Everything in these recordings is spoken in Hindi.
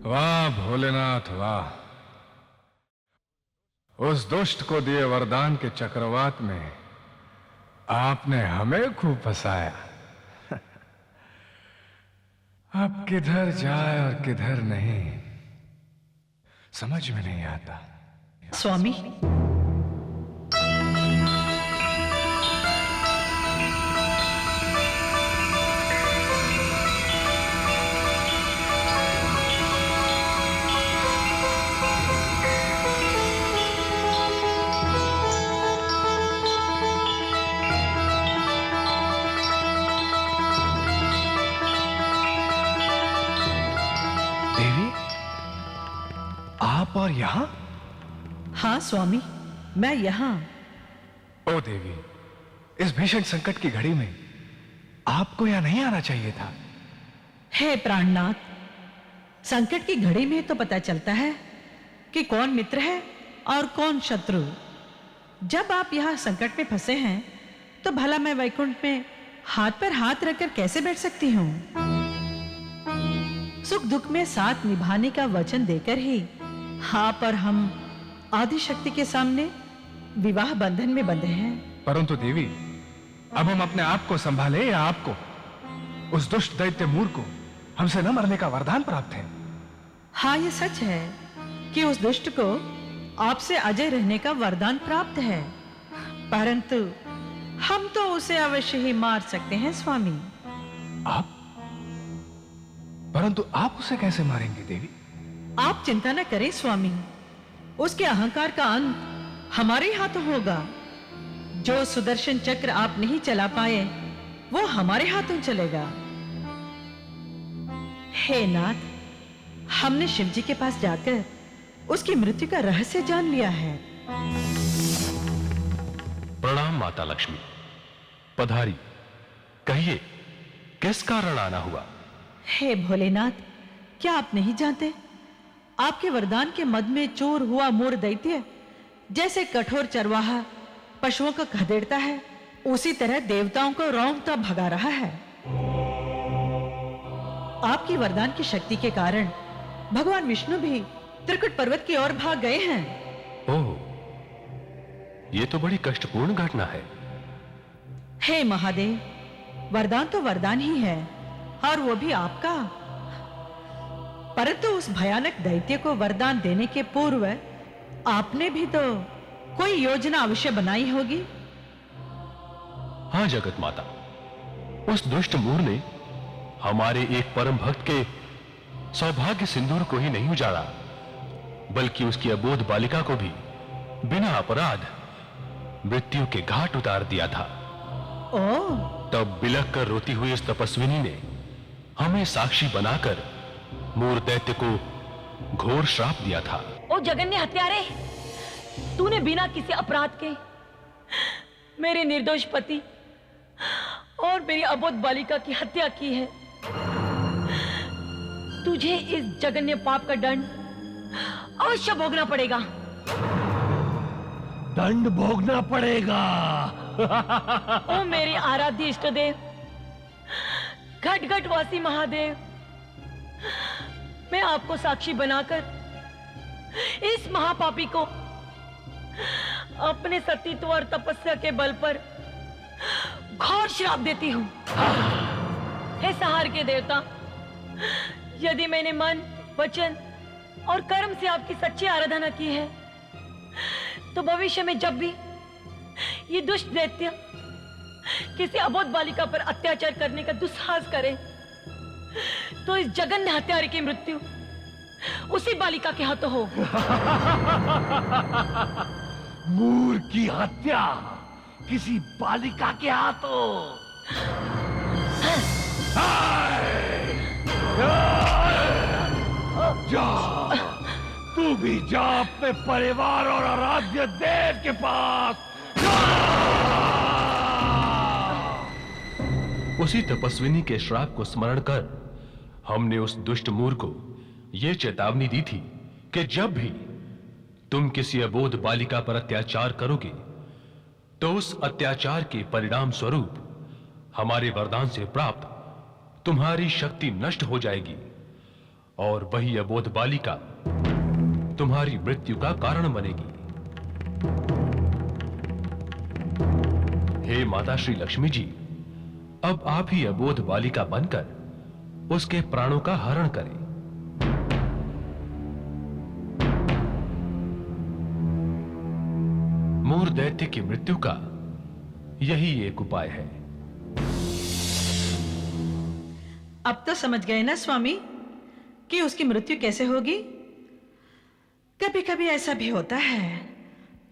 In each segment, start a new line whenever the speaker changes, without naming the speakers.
वाह भोलेनाथ वाह। उस दुष्ट को दिए वरदान के चक्रवात में आपने हमें खूब फंसाया। अब किधर जाए और किधर नहीं समझ में नहीं आता।
स्वामी,
देवी, आप और यहां?
हाँ स्वामी, मैं यहाँ।
ओ देवी, इस भीषण संकट की घड़ी में आपको यहां नहीं आना चाहिए था।
हे प्राणनाथ, संकट की घड़ी में तो पता चलता है कि कौन मित्र है और कौन शत्रु। जब आप यहाँ संकट में फंसे हैं तो भला मैं वैकुंठ में हाथ पर हाथ रखकर कैसे बैठ सकती हूँ? सुख दुख में साथ निभाने का वचन देकर ही आप और हम आदि शक्ति के सामने विवाह बंधन में बंधे हैं।
परंतु देवी, अब हम अपने आप को संभाले या आपको? उस दुष्ट दैत्य मूर को हमसे न मरने का वरदान प्राप्त है।
हाँ, ये सच है कि उस दुष्ट को आपसे अजय रहने का वरदान प्राप्त है, परंतु हम तो उसे अवश्य ही मार सकते हैं स्वामी।
आप? परंतु आप उसे कैसे मारेंगे देवी?
आप चिंता न करें स्वामी, उसके अहंकार का अंत हमारे हाथों होगा। जो सुदर्शन चक्र आप नहीं चला पाए वो हमारे हाथों चलेगा। हे नाथ, हमने शिव जी के पास जाकर उसकी मृत्यु का रहस्य जान लिया है।
प्रणाम माता लक्ष्मी, पधारी। कहिए, किस कारण आना हुआ?
हे भोलेनाथ, क्या आप नहीं जानते? आपके वरदान के मद में चोर हुआ मूढ़ दैत्य जैसे कठोर चरवाहा पशुओं को खदेड़ता है, उसी तरह देवताओं को रौंदता भगा रहा है। आपकी वरदान की शक्ति के कारण भगवान विष्णु भी त्रिकुट पर्वत की ओर भाग गए हैं।
ओह, ये तो बड़ी कष्टपूर्ण घटना है।
हे महादेव, वरदान तो वरदान ही है और वो भी आपका, परंतु उस भयानक दैत्य को वरदान देने के पूर्व आपने भी तो कोई योजना अवश्य बनाई होगी।
हाँ जगत माता, उस दुष्ट मूर ने हमारे एक परम भक्त के सौभाग्य सिंदूर को ही नहीं उजाड़ा, बल्कि उसकी अबोध बालिका को भी बिना अपराध मृत्यु के घाट उतार दिया था।
ओह,
तब बिलख कर रोती हुई उस तपस्विनी ने हमें साक्षी बनाकर मूर दैत्य को घोर श्राप दिया था।
ओ जगन्य हत्यारे, तूने बिना किसी अपराध के मेरे निर्दोष पति और मेरी अबोध बालिका की हत्या की है। तुझे इस जघन्य पाप का दंड अवश्य भोगना पड़ेगा।
दंड भोगना पड़ेगा।
ओ मेरे आराध्य इष्ट देव, घट घट वासी महादेव, मैं आपको साक्षी बनाकर इस महापापी को अपने सतीत्व और तपस्या के बल पर घोर श्राप देती हूं। हे सहार के देवता, यदि मैंने मन, वचन और कर्म से आपकी सच्ची आराधना की है तो भविष्य में जब भी ये दुष्ट दैत्य किसी अबोध बालिका पर अत्याचार करने का दुस्साहस करे तो इस जघन्य हत्यारे की मृत्यु उसी बालिका के हाथों हो।
मूर की हत्या किसी बालिका के हाथों? जा, तू भी जा अपने परिवार और आराध्य देव के पास।
उसी तपस्विनी के श्राप को स्मरण कर हमने उस दुष्ट मूर को यह चेतावनी दी थी कि जब भी तुम किसी अबोध बालिका पर अत्याचार करोगे तो उस अत्याचार के परिणाम स्वरूप हमारे वरदान से प्राप्त तुम्हारी शक्ति नष्ट हो जाएगी और वही अबोध बालिका तुम्हारी मृत्यु का कारण बनेगी। हे माता श्री लक्ष्मी जी, अब आप ही अबोध बालिका बनकर उसके प्राणों का हरण करें। मूर दैत्य की मृत्यु का यही एक उपाय है।
अब तो समझ गए ना स्वामी कि उसकी मृत्यु कैसे होगी। कभी कभी ऐसा भी होता है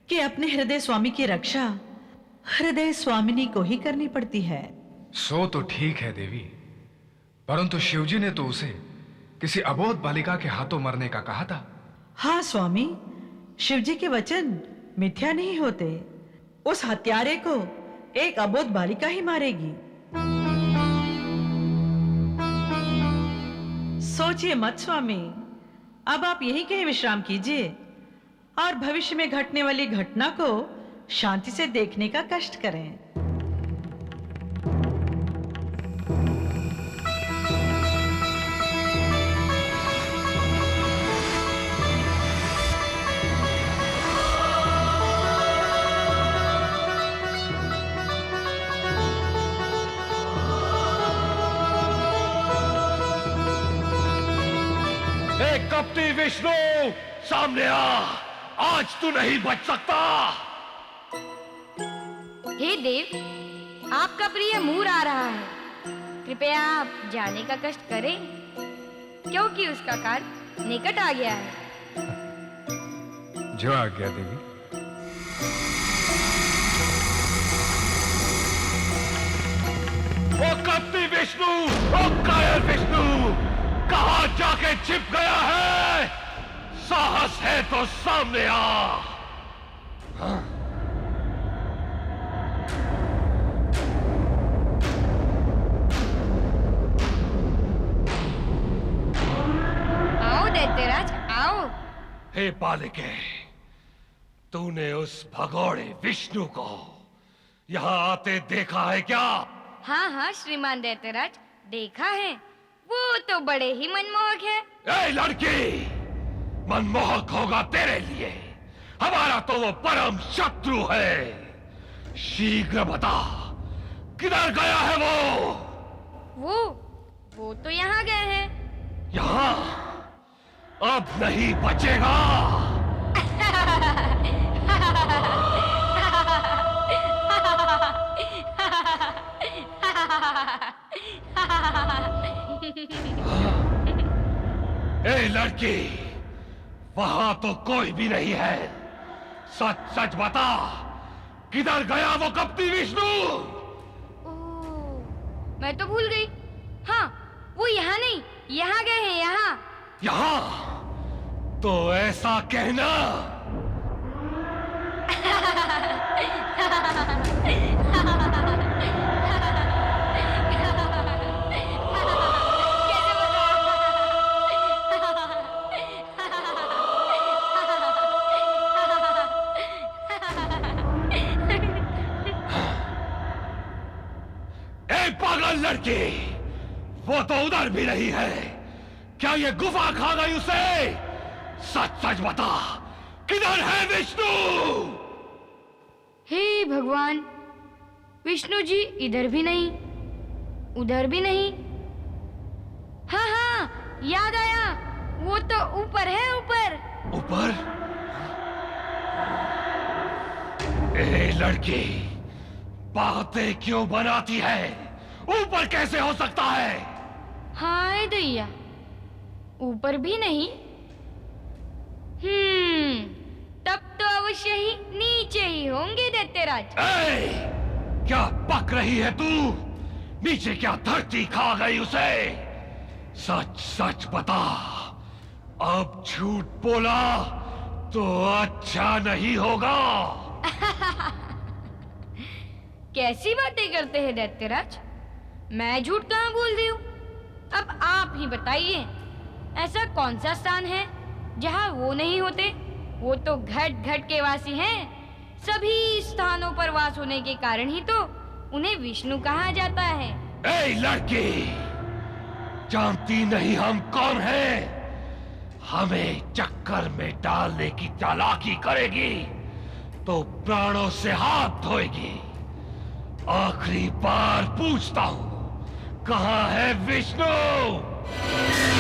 कि अपने हृदय स्वामी की रक्षा हृदय स्वामिनी को ही करनी पड़ती है।
सो तो ठीक है देवी, परंतु शिवजी ने तो उसे किसी अबोध बालिका के हाथों मरने का कहा था।
हाँ स्वामी, शिवजी के वचन मिथ्या नहीं होते। उस हत्यारे को एक अबोध बालिका ही मारेगी। सोचिए मत स्वामी, अब आप यहीं कहीं विश्राम कीजिए और भविष्य में घटने वाली घटना को शांति से देखने का कष्ट करें।
कपटी विष्णु, सामने आ, आज तू नहीं बच सकता।
हे देव, आपका प्रिय मूर आ रहा है। कृपया आप जाने का कष्ट करें, क्योंकि उसका काल निकट आ गया है।
जो आ गया देवी।
ओ कपटी विष्णु, ओ कायर विष्णु, कहां जाके छिप गया है? साहस है तो सामने आ। हाँ?
आओ दैत्यराज, आओ।
हे बालिके, तूने उस भगोड़े विष्णु को यहाँ आते देखा है क्या?
हाँ हाँ श्रीमान दैत्यराज, देखा है। वो तो बड़े ही मनमोहक है।
ए लड़की, मनमोहक होगा तेरे लिए, हमारा तो वो परम शत्रु है। शीघ्र बता, किधर गया है
वो तो यहाँ गए हैं।
यहाँ? अब नहीं बचेगा। ए लड़की, वहां तो कोई भी नहीं है। सच सच बता, किधर गया वो कपटी विष्णु?
ओह, मैं तो भूल गई। हाँ, वो यहाँ नहीं, यहाँ गए हैं, यहाँ।
यहाँ? तो ऐसा कहना। पागल लड़की, वो तो उधर भी नहीं है। क्या ये गुफा खा गई उसे? सच सच बता, किधर है विष्णु?
हे भगवान, विष्णु जी इधर भी नहीं, उधर भी नहीं। हाँ हाँ, याद आया, वो तो ऊपर है, ऊपर।
ऊपर? ए लड़की, बातें क्यों बनाती है? ऊपर कैसे हो सकता है?
हाय दैया, ऊपर भी नहीं। तब तो अवश्य ही नीचे ही होंगे दैत्यराज।
क्या पक रही है तू? नीचे क्या धरती खा गई उसे? सच सच बता, अब झूठ बोला तो अच्छा नहीं होगा।
कैसी बातें करते हैं दैत्यराज, मैं झूठ कहाँ बोल रही हूँ? अब आप ही बताइए, ऐसा कौन सा स्थान है जहाँ वो नहीं होते? वो तो घट घट के वासी हैं। सभी स्थानों पर वास होने के कारण ही तो उन्हें विष्णु कहा जाता है।
ए लड़की, जानती नहीं हम कौन हैं? हमें चक्कर में डालने की चालाकी करेगी तो प्राणों से हाथ धोएगी। आखिरी बार पूछता हूं, कहां है विष्णु?